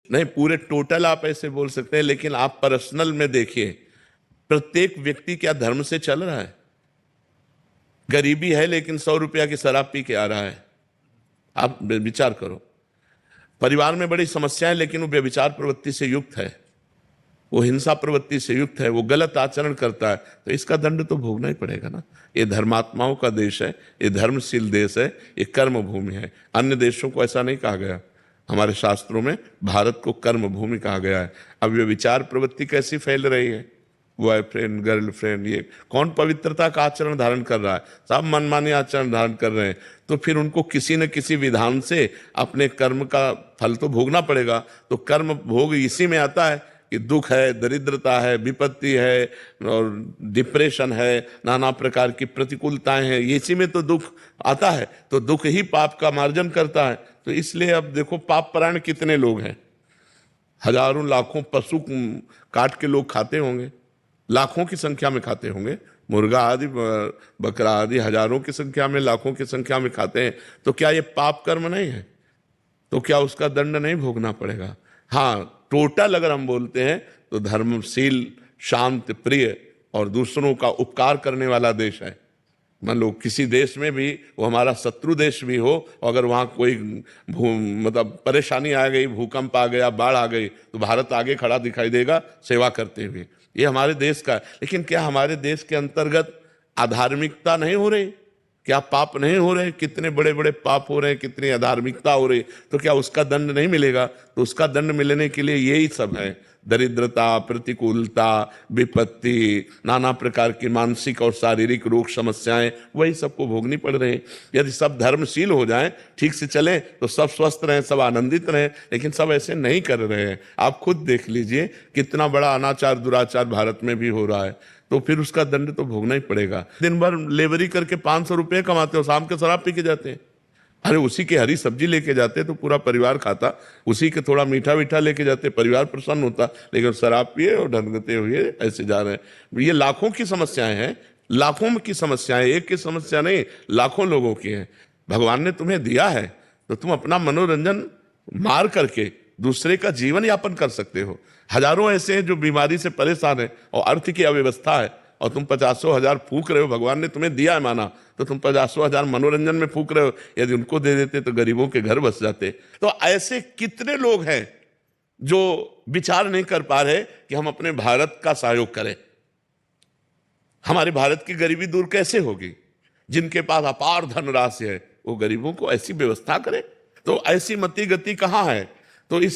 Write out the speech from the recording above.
नहीं, पूरे टोटल आप ऐसे बोल सकते हैं, लेकिन आप पर्सनल में देखिए, प्रत्येक व्यक्ति क्या धर्म से चल रहा है? गरीबी है लेकिन 100 रुपया की शराब पी के आ रहा है। आप विचार करो, परिवार में बड़ी समस्या है लेकिन वो व्यभिचार प्रवृत्ति से युक्त है, वो हिंसा प्रवृत्ति से युक्त है, वो गलत आचरण करता है, तो इसका दंड तो भोगना ही पड़ेगा ना। ये धर्मात्माओं का देश है, ये धर्मशील देश है, ये कर्म भूमि है। अन्य देशों को ऐसा नहीं कहा गया, हमारे शास्त्रों में भारत को कर्म भूमि कहा गया है। अब ये विचार प्रवृत्ति कैसी फैल रही है, बॉयफ्रेंड गर्लफ्रेंड, ये कौन पवित्रता का आचरण धारण कर रहा है? सब मनमानी आचरण धारण कर रहे हैं। तो फिर उनको किसी न किसी विधान से अपने कर्म का फल तो भोगना पड़ेगा। तो कर्म भोग इसी में आता है कि दुख है, दरिद्रता है, विपत्ति है और डिप्रेशन है, नाना प्रकार की प्रतिकूलताएं हैं, इसी में तो दुख आता है। तो दुख ही पाप का मार्जन करता है। तो इसलिए अब देखो, पाप परायण कितने लोग हैं, हजारों लाखों पशु काट के लोग खाते होंगे, लाखों की संख्या में खाते होंगे, मुर्गा आदि बकरा आदि हजारों की संख्या में, लाखों की संख्या में खाते हैं। तो क्या ये पाप कर्म नहीं है? तो क्या उसका दंड नहीं भोगना पड़ेगा? हाँ, टोटल अगर हम बोलते हैं तो धर्मशील, शांत, प्रिय और दूसरों का उपकार करने वाला देश है। मान लो किसी देश में भी, वो हमारा शत्रु देश भी हो, अगर वहाँ कोई मतलब परेशानी आ गई, भूकंप आ गया, बाढ़ आ गई, तो भारत आगे खड़ा दिखाई देगा सेवा करते हुए। ये हमारे देश का है। लेकिन क्या हमारे देश के अंतर्गत अधार्मिकता नहीं हो रही? क्या पाप नहीं हो रहे? कितने बड़े बड़े पाप हो रहे हैं, कितनी अधार्मिकता हो रही, तो क्या उसका दंड नहीं मिलेगा? तो उसका दंड मिलने के लिए यही सब है, दरिद्रता, प्रतिकूलता, विपत्ति, नाना प्रकार की मानसिक और शारीरिक रोग समस्याएं, वही सबको भोगनी पड़ रही है। यदि सब धर्मशील हो जाएं, ठीक से चलें, तो सब स्वस्थ रहें, सब आनंदित रहें। लेकिन सब ऐसे नहीं कर रहे हैं। आप खुद देख लीजिए, कितना बड़ा अनाचार दुराचार भारत में भी हो रहा है। तो फिर उसका दंड तो भोगना ही पड़ेगा। दिन भर लेबरी करके 500 रुपये कमाते हो, शाम के शराब पी के जाते हैं। अरे उसी की हरी सब्जी लेके जाते तो पूरा परिवार खाता, उसी के थोड़ा मीठा मीठा लेके जाते, परिवार प्रसन्न होता। लेकिन शराब पिए और ढंगते हुए ऐसे जा रहे हैं। ये लाखों की समस्याएं हैं, लाखों की समस्याएं, एक की समस्या नहीं, लाखों लोगों की है। भगवान ने तुम्हें दिया है तो तुम अपना मनोरंजन मार करके दूसरे का जीवन यापन कर सकते हो। हजारों ऐसे हैं जो बीमारी से परेशान है और अर्थ की अव्यवस्था है, और तुम 50,000 फूक रहे हो। भगवान ने तुम्हें दिया है माना, तो तुम 50,000 मनोरंजन में फूक रहे हो। यदि उनको दे देते तो गरीबों के घर बस जाते। तो ऐसे कितने लोग हैं जो विचार नहीं कर पा रहे कि हम अपने भारत का सहयोग करें। हमारे भारत की गरीबी दूर कैसे होगी? जिनके पास अपार धनराशि है, वो गरीबों को ऐसी व्यवस्था करें। तो ऐसी मति गति कहाँ है? तो इस